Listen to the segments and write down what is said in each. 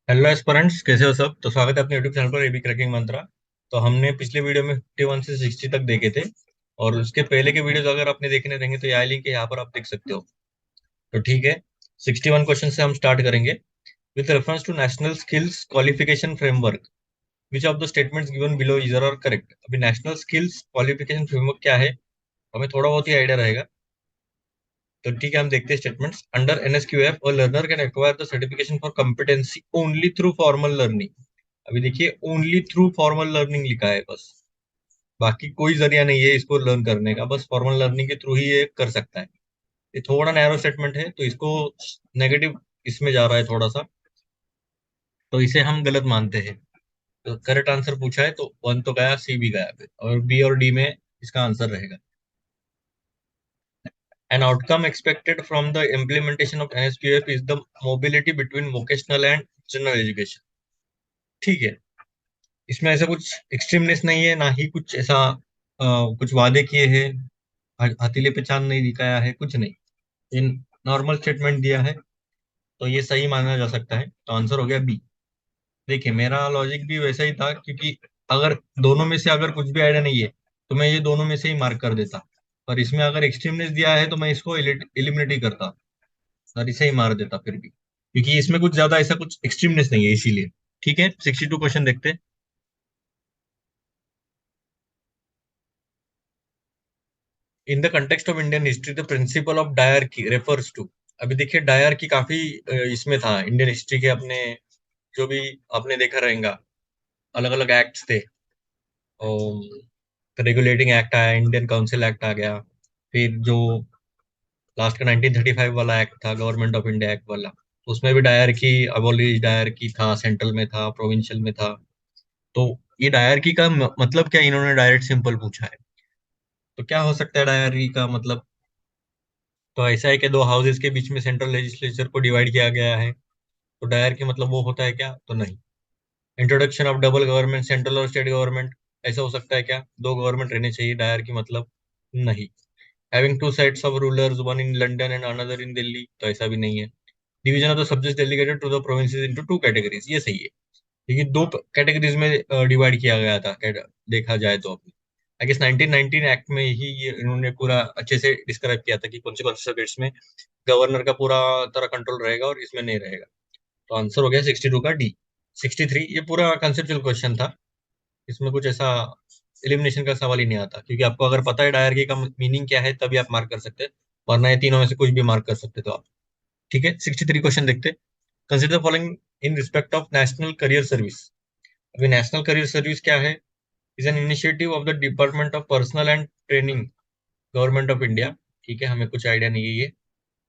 Hello aspirants, कैसे हो सब। तो स्वागत है अपने यूट्यूब चैनल पर एबी क्रैकिंग मंत्रा। तो हमने पिछले वीडियो में 51 से 60 तक देखे थे। और उसके पहले के वीडियोस अगर आपने देखने रहेंगे तो यहाँ लिंक है, यहाँ पर आप देख सकते हो। तो ठीक है, 61 क्वेश्चन से हम स्टार्ट करेंगे। With reference to national skills qualification framework, which of the statements given below is are correct. अभी नेशनल स्किल्स क्वालिफिकेशन फ्रेमवर्क क्या है, हमें थोड़ा बहुत ही आइडिया रहेगा। तो ठीक है, हम देखते हैं स्टेटमेंट्स। अंडर एनएसक्यूएफ और learner can acquire the certification for competency only through formal learning. अभी देखिए, ओनली थ्रू फॉर्मल लर्निंग लिखा है बस। बाकी कोई जरिया नहीं है इसको लर्न करने का, बस फॉर्मल लर्निंग के थ्रू ही ये कर सकता है। ये थोड़ा नैरो स्टेटमेंट है तो इसको नेगेटिव इसमें जा रहा है थोड़ा सा, तो इसे हम गलत मानते हैं। तो करेक्ट आंसर पूछा है तो वन तो गया, सी भी गया फिर, और बी और डी में इसका आंसर रहेगा। An outcome expected from the implementation of NSQF is the mobility between vocational and general education। ठीक है, इसमें ऐसा कुछ एक्सट्रीमनेस नहीं है, ना ही कुछ ऐसा कुछ वादे किए हैं, हथेली पे चांद नहीं दिखाया है, कुछ नहीं। इन नॉर्मल स्टेटमेंट दिया है, तो ये सही माना जा सकता है। तो आंसर हो गया बी। देखिए, मेरा लॉजिक भी वैसा ही था, क्योंकि अगर दोनों में से अगर कुछ भी आइडिया नहीं है तो मैं ये दोनों में से ही मार्क कर देता। पर इसमें अगर एक्सट्रीमनेस दिया है तो मैं इसको एलिमिनेट ही करता और इसे ही मार देता फिर भी, क्योंकि इसमें कुछ ज्यादा ऐसा कुछ एक्सट्रीमनेस नहीं है इसीलिए। ठीक है, 62 क्वेश्चन देखते हैं। In the context of Indian history the principle of dyarchy refers to. अभी देखिए, डायरकी काफी इसमें था इंडियन हिस्ट्री के अपने, जो भी आपने देखा रहेगा, अलग अलग एक्ट्स थे। रेगुलेटिंग एक्ट आया, इंडियन काउंसिल एक्ट आ गया, फिर जो लास्ट का 1935 वाला एक्ट था, गवर्नमेंट ऑफ इंडिया एक्ट वाला, उसमें भी डायरकी, अबोलिश डायरकी था, सेंट्रल में था, प्रोविंशियल में था। तो ये डायरकी का मतलब क्या, इन्होंने डायरेक्ट सिंपल पूछा है। तो क्या हो सकता है डायरकी का मतलब। तो ऐसा है कि दो हाउसेज के बीच में सेंट्रल लेजिस्लेचर को डिवाइड किया गया है। तो डायर की मतलब वो होता है क्या, तो नहीं। Introduction of double government, central और स्टेट गवर्नमेंट, ऐसा हो सकता है क्या, दो गवर्नमेंट रहने चाहिए डायर की मतलब, नहीं। Having two sets of rulers, one in London and another in Delhi, तो ऐसा भी नहीं है। Division of the subject delegated to the provinces into two categories, ये सही है, क्योंकि दो कैटेगरीज में डिवाइड किया गया था, देखा जाए तो। अभी आई गेस 1919 एक्ट में ही ये इन्होंने पूरा अच्छे से डिस्क्राइब किया था कि कौन से सब्जेक्ट्स में गवर्नर का पूरा तरह कंट्रोल रहेगा और इसमें नहीं रहेगा। तो आंसर हो गया 62 का डी। 63, ये पूरा कंसेप्चुअल क्वेश्चन था, इसमें कुछ ऐसा एलिमिनेशन का सवाल ही नहीं आता, क्योंकि आपको अगर पता है डायरकी का मीनिंग क्या है तभी आप मार्क कर सकते हैं, वरना ये तीनों में से कुछ भी मार्क कर सकते तो आप। ठीक है, 63 क्वेश्चन देखते हैं। Consider following in respect of national career service. अभी नेशनल करियर सर्विस क्या है, is an initiative of the department of personnel and training, government of India. ठीक है, हमें कुछ आइडिया नहीं है ये।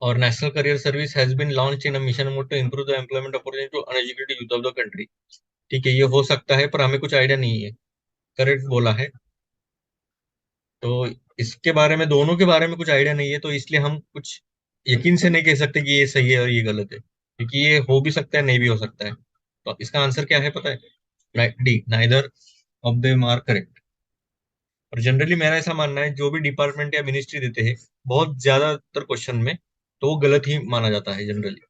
और national career service has been launch in a mission mode to improve the employment opportunity to uneducated youth of the country. ठीक है, ये हो सकता है पर हमें कुछ आइडिया नहीं है। करेक्ट बोला है। तो इसके बारे में, दोनों के बारे में कुछ आइडिया नहीं है, तो इसलिए हम कुछ यकीन से नहीं कह सकते कि ये सही है और ये गलत है, क्योंकि ये हो भी सकता है, नहीं भी हो सकता है। तो इसका आंसर क्या है पता है, D, neither of them are correct. और जनरली मेरा ऐसा मानना है, जो भी डिपार्टमेंट या मिनिस्ट्री देते हैं बहुत ज्यादातर क्वेश्चन में, तो वो गलत ही माना जाता है जनरली।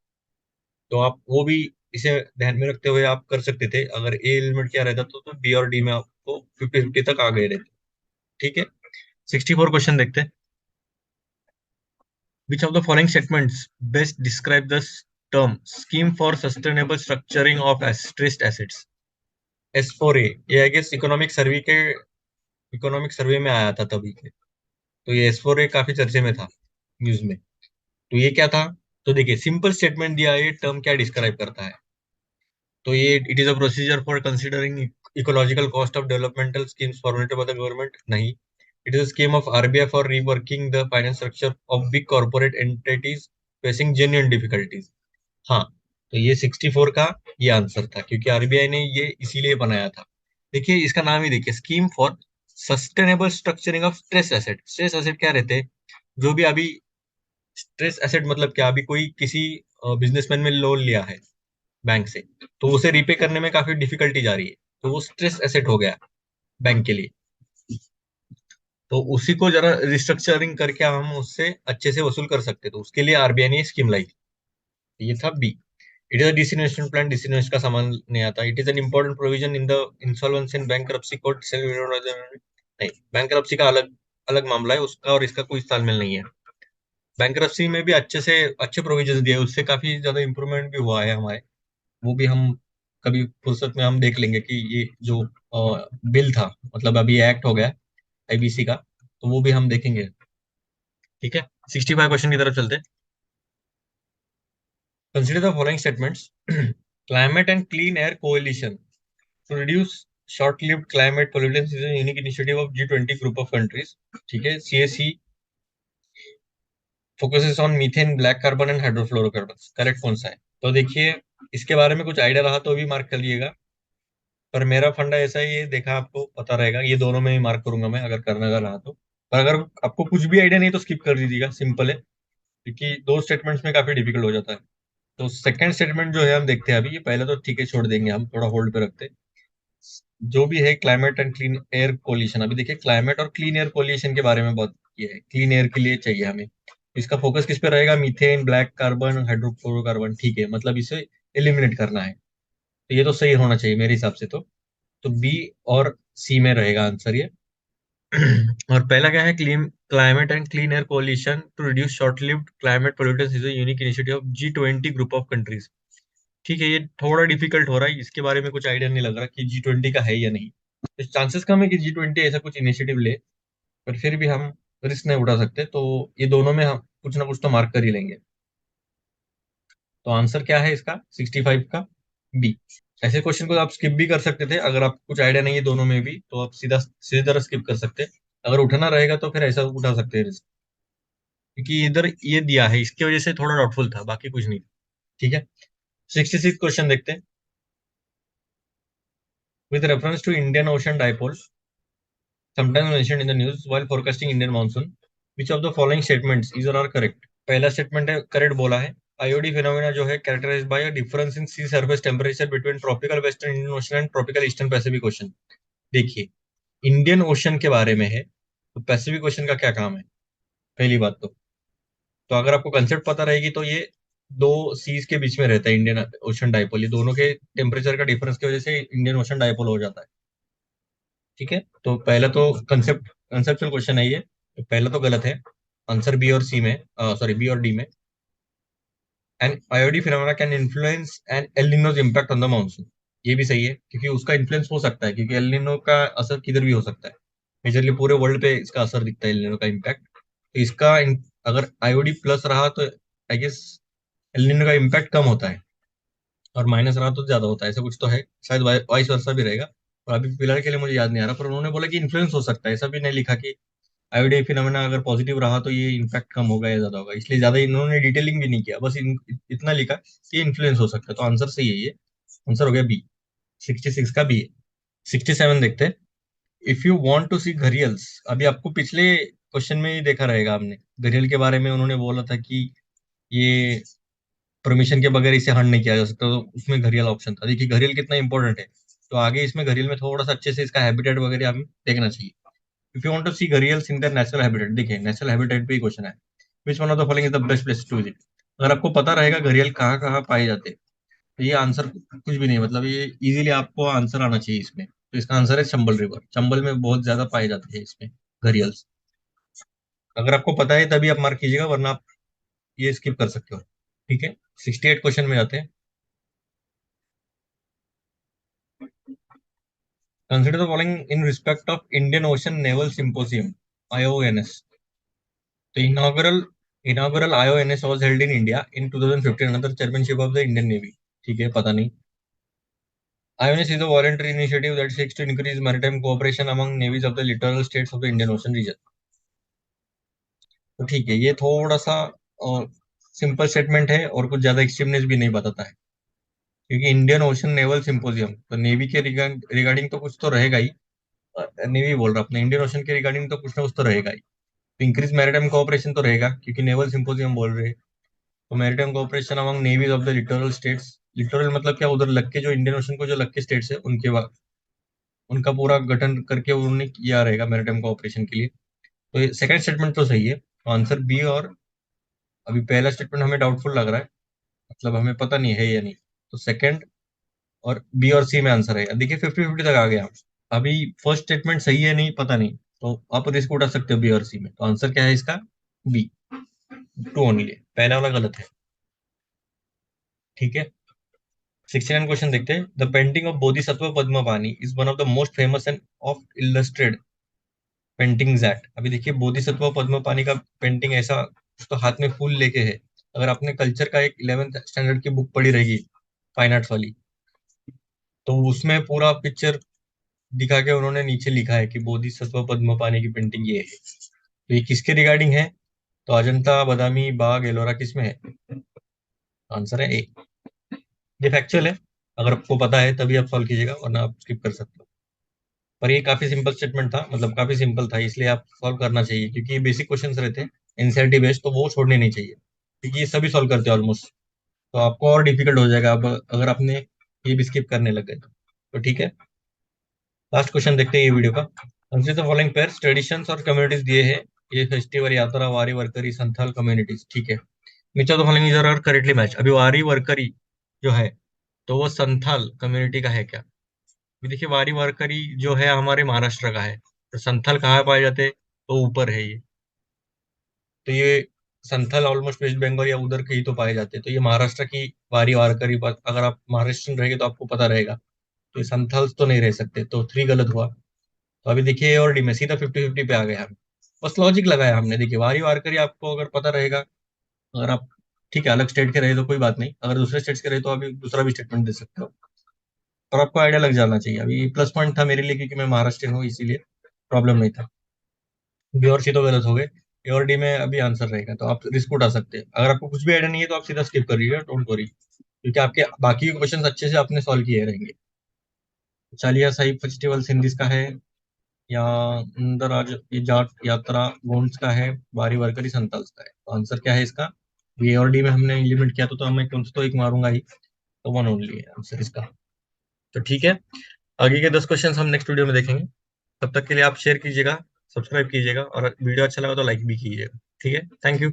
तो आप वो भी इसे ध्यान में रखते हुए आप कर सकते थे, अगर ए एलिमेंट क्या रहता तो बी और डी में आपको 50-50 तक आ गए रहते। ठीक है, 64 क्वेश्चन देखते हैं। विच of the following statements best describe the term scheme for sustainable structuring of stressed assets. S4A, ये आई गेस इकोनॉमिक सर्वे में आया था तभी के। तो ये S4A काफी चर्चे में था न्यूज में। तो ये क्या था, तो देखिए सिंपल स्टेटमेंट दिया है, ये टर्म क्या डिस्क्राइब करता है। तो ये it is a procedure for considering ecological cost of developmental schemes formulated by the government, नहीं। It is a scheme of RBI for reworking the finance structure of big corporate entities facing genuine difficulties. हाँ, तो ये 64 का ये answer था, क्योंकि RBI ने ये इसीलिए बनाया था। देखिए इसका नाम ही देखिए, scheme for sustainable structuring of stress asset. Stress asset क्या रहते हैं, जो भी अभी, स्ट्रेस एसेट मतलब क्या, अभी कोई किसी बिजनेसमैन ने लोन लिया है बैंक से, तो उसे रीपे करने में काफी डिफिकल्टी जा रही है, तो वो स्ट्रेस एसेट हो गया बैंक के लिए। तो उसी को जरा रिस्ट्रक्चरिंग करके हम उससे अच्छे से वसूल कर सकते, तो उसके लिए आरबीआई ने स्कीम लाई थी। ये था B. It is a disinvestment plan, disinvest का सामान नहीं आता। It is an important provision in the insolvency and bankruptcy code. नहीं, बैंकरप्सी का अलग अलग मामला है, उसका और इसका कोई तालमेल नहीं है। बैंकरप्सी में भी अच्छे से अच्छे प्रोविजन दिए, उससे काफी ज्यादा इंप्रूवमेंट भी हुआ है हमारे। वो भी हम कभी फुर्सत में हम देख लेंगे कि ये जो बिल था, मतलब अभी एक्ट हो गया आईबीसी का, तो वो भी हम देखेंगे। ठीक है, 65 क्वेश्चन की तरफ चलते हैं। Consider the following statements. Climate and clean air कोalition to reduce short-lived climate pollutants is a unique initiative of G20 group of countries। ठीक है, CSE focuses on methane, black carbon and hydrofluorocarbons। Correct कौन सा है? तो देखिए, इसके बारे में कुछ आइडिया रहा तो भी मार्क कर लिएगा, पर मेरा फंडा ऐसा ही है, देखा आपको पता रहेगा, ये दोनों में ही मार्क करूंगा मैं अगर करने का रहा तो। पर अगर आपको कुछ भी आइडिया नहीं तो स्किप कर दीजिएगा, सिंपल है, क्योंकि दो स्टेटमेंट्स में काफी डिफिकल्ट हो जाता है। तो सेकंड स्टेटमेंट जो है हम देखते हैं अभी, ये पहले तो ठीक है, छोड़ देंगे हम, थोड़ा होल्ड पे रखते हैं। जो भी है climate and clean air coalition, अभी देखिए क्लाइमेट और क्लीन एयर कोलिशन के बारे में बात की है। क्लीन एयर के लिए चाहिए हमें, इसका फोकस किस पे रहेगा? Methane, black carbon, hydrofluorocarbon. ठीक है, मतलब इसे एलिमिनेट करना है, तो ये तो सही होना चाहिए मेरे हिसाब से। तो बी और सी में रहेगा आंसर ये। और पहला क्या है? Clean climate and clean air coalition to reduce short lived climate pollutants is a unique initiative of G20 group of countries. ठीक है, ये थोड़ा डिफिकल्ट हो रहा है, इसके बारे में कुछ आइडिया नहीं लग रहा कि G20 का है या नहीं। तो चांसेस कम है कि G20 ऐसा कुछ इनिशिएटिव ले, पर फिर भी हम रिस्क नहीं उठा सकते, तो ये दोनों में हम कुछ ना कुछ तो मार्क कर ही लेंगे। तो आंसर क्या है इसका 65 का? बी। ऐसे क्वेश्चन को आप स्किप भी कर सकते थे, अगर आपको कुछ आइडिया नहीं है दोनों में भी तो आप सीधा सीधी तरह स्किप कर सकते हैं। अगर उठाना रहेगा तो फिर ऐसा उठा सकते हैं रिस्क, क्योंकि इधर ये दिया है, इसकी वजह से थोड़ा डाउटफुल था, बाकी कुछ नहीं। ठीक है, 66 क्वेश्चन देखते हैं। With reference to Indian Ocean dipole sometimes mentioned in the news while forecasting Indian monsoon, which of the following statements is or are correct? पहला स्टेटमेंट है करेक्ट बोला है। आईओडी फिनोमेना जो है characterize by a difference in sea surface temperature between tropical western Indian Ocean and tropical eastern Pacific Ocean. देखिए, Indian Ocean के बारे में है, तो पैसिफिक ओशन का क्या काम है? पहली बात तो अगर आपको कंसेप्ट पता रहेगी तो ये दो सीज के बीच में रहता है इंडियन ओशन डाइपोल, ये दोनों के टेम्परेचर का डिफरेंस की वजह से इंडियन ओशन डाइपोल हो जाता है। ठीक है, तो पहला तो कंसेप्चुअल क्वेश्चन है ये, तो पहला तो गलत है। आंसर बी और सी में, सॉरी बी और डी में। And IOD phenomena can influence and El Nino's impact on the monsoon. ये भी सही है, क्योंकि उसका इन्फ्लुएंस हो सकता है, क्योंकि एल निनो का असर किधर भी हो सकता है, मेजरली पूरे वर्ल्ड पे इसका असर दिखता है, एल निनो का इम्पैक्ट। तो अगर आयोडी प्लस रहा तो आई गेस एल निनो का इम्पैक्ट कम होता है, और माइनस रहा तो ज्यादा होता है, ऐसा कुछ तो है, शायद वाइस वर्सा भी रहेगा। और अभी फिलहाल के लिए मुझे याद नहीं आ रहा, पर उन्होंने बोला कि इन्फ्लुएंस हो सकता है, ऐसा भी नहीं लिखा कि आयोडीन फिनोमेना अगर पॉजिटिव रहा तो ये इम्पैक्ट कम होगा या ज्यादा होगा, इसलिए ज्यादा इन्होंने डिटेलिंग भी नहीं किया, बस इतना लिखा कि इन्फ्लुएंस हो सकता है। तो आंसर सही है ये, आंसर हो गया बी। 66 का बी है। 67 देखते हैं। If you want to see घरियल्स, अभी आपको पिछले क्वेश्चन में ही देखा रहेगा आपने, घरियल के बारे में उन्होंने बोला था कि ये परमिशन के बगैर इसे हंट नहीं किया जा सकता, तो उसमें घरियल ऑप्शन था। देखिए घरियल कितना इंपॉर्टेंट है, तो आगे इसमें घरियल में थोड़ा सा अच्छे से इसका हैबिटेट वगैरह हमें देखना चाहिए। If you want to see gharials in their natural habitat, देखिए नेचुरल हैबिटेट पे ही क्वेश्चन है, which one of the following is the best place to visit. अगर आपको पता रहेगा घरियल कहाँ कहाँ पाए जाते हैं, तो ये आंसर कुछ भी नहीं, मतलब ये इजीली आपको आंसर आना चाहिए इसमें। तो इसका आंसर है चंबल रिवर, चंबल में बहुत ज्यादा पाए जाते हैं इसमें घरियल्स। अगर आपको पता है तभी आप मार्क कीजिएगा, वरना आप ये स्किप कर सकते हो। ठीक है, 68 क्वेश्चन में जाते हैं। Consider the following in respect of Indian ocean naval symposium, IONS। The inaugural IONS was held in India in 2015 under the chairmanship of the Indian Navy। ठीक है, पता नहीं। IONS is a voluntary initiative that seeks to increase maritime cooperation among navies of the littoral states of the Indian Ocean region। तो ठीक है, ये थोड़ा सा सिंपल स्टेटमेंट है और कुछ ज्यादा एक्सट्रीमनेस भी नहीं बताता है, क्योंकि इंडियन ओशन नेवल सिंपोजियम तो नेवी के रिगार्डिंग तो कुछ तो रहेगा ही। नेवी बोल रहा अपने, इंडियन ओशन के रिगार्डिंग तो कुछ ना कुछ तो रहेगा ही। तो इंक्रीज मैरिटाइम कोऑपरेशन तो रहेगा, क्योंकि नेवल सिंपोजियम बोल रहे हैं। तो maritime cooperation among navies of the littoral states, littoral मतलब क्या, उधर लग के जो इंडियन ओशन को जो लग के स्टेट्स है उनका पूरा गठन करके उन्होंने किया रहेगा मैरिटाइम कोऑपरेशन के लिए। तो ये सेकंड स्टेटमेंट तो सही है, तो आंसर बी। और अभी पहला स्टेटमेंट हमें डाउटफुल लग रहा है, मतलब हमें पता नहीं है या नहीं। तो सेकंड और बी और सी में आंसर है। देखिए 50-50 तक आ गया। अभी फर्स्ट स्टेटमेंट सही है नहीं पता नहीं, तो आप रिस्क उठा सकते हो बी और सी में। तो आंसर क्या है इसका? बी, टू ओनली है, पहला वाला गलत है। ठीक है। 69 क्वेश्चन देखते हैं। The painting of Bodhisattva Padmapani is one of the most famous and of illustrated paintings at. अभी देखिए बोधिसत्व पद्म पानी का पेंटिंग ऐसा, उसका हाथ में फूल लेके है। अगर आपने कल्चर का एक 11th स्टैंडर्ड की बुक पढ़ी रहेगी, फाइन आर्ट्स वाली, तो उसमें पूरा पिक्चर दिखा के उन्होंने नीचे लिखा है कि बोधिसत्व पद्म पानी की पेंटिंग ये है। तो ये किसके रिगार्डिंग है? तो अजंता, बादामी, बाग, एलोरा किस में है? आंसर है ए। ये फैक्चुअल है, अगर आपको पता है तभी आप सॉल्व कीजिएगा, वरना आप स्किप कर सकते हो। पर ये काफी सिंपल स्टेटमेंट था, मतलब काफी सिंपल था, इसलिए आप सॉल्व करना चाहिए, क्योंकि ये बेसिक क्वेश्चंस रहते हैं एनसीईआरटी बेस्ड, तो वो छोड़ने नहीं चाहिए, क्योंकि ये सभी सॉल्व करते हैं ऑलमोस्ट। तो आपको और डिफिकल्ट हो जाएगा अब अगर आपने ये भी स्किप करने लग गए तो ठीक है। लास्ट क्वेश्चन देखते हैं ये वीडियो का। Consider the following pairs traditions और कम्युनिटीज दिए हैं। ये फेस्टिवल, यात्रा, वारी, वर्करी, संथाल कम्युनिटीज। ठीक है। Which of the following is are correctly match. अभी वारी वर्करी जो है, तो वो संथाल कम्युनिटी का है क्या? ये देखिए वारी वारकरी जो है हमारे महाराष्ट्र का है, तो संथाल कहाँ पाए जाते हैं? तो ऊपर है ये। तो ये संथाल ऑलमोस्ट वेस्ट बंगाल या उधर के ही तो पाए जाते हैं, तो ये महाराष्ट्र की वारी वारकरी अगर आप महाराष्ट्र रहेंगे तो आपको पता रहेगा। तो ये संथाल तो नहीं रह सकते, तो थ्री गलत हुआ। तो अभी देखिए ए और डी में सीधा 50-50 पे आ गया हम। बस लॉजिक लगाया हमने। देखिए वारी वारकरी आपको अगर पता रहेगा, अगर आप ठीक है अलग स्टेट के रहे तो कोई बात नहीं, अगर दूसरे स्टेट के रहे तो अभी दूसरा भी स्टेटमेंट दे सकते हो। पर आपको आइडिया लग जाना चाहिए। अभी प्लस पॉइंट था मेरे लिए, क्योंकि मैं महाराष्ट्र हूँ, इसीलिए प्रॉब्लम नहीं था। बी और सी तो गलत हो गए। ए और डी में अभी आंसर रहेगा, तो आप रिस्क उठा सकते हैं। अगर आपको कुछ भी आइडिया नहीं है तो आप सीधा स्किप करिएगा, डोंट वरी, क्योंकि आपके बाकी के क्वेश्चन अच्छे से आपने सॉल्व किए रहेंगे। चालिया साहिब फेस्टिवल सिंधिस का है, या अंदर आज ये जाट यात्रा गोंड्स का है, बारी वर्करी संताल्स का है। तो आंसर क्या है इसका? बी और डी में हमने लिमिट किया तो मैं कौन सा तो एक मारूंगा ही, तो वन ओनली है आंसर इसका। तो ठीक है। आगे के 10 क्वेश्चन हम नेक्स्ट वीडियो में देखेंगे। तब तक के लिए आप शेयर कीजिएगा, सब्सक्राइब कीजिएगा, और वीडियो अच्छा लगा तो लाइक भी कीजिएगा। ठीक है, थैंक यू।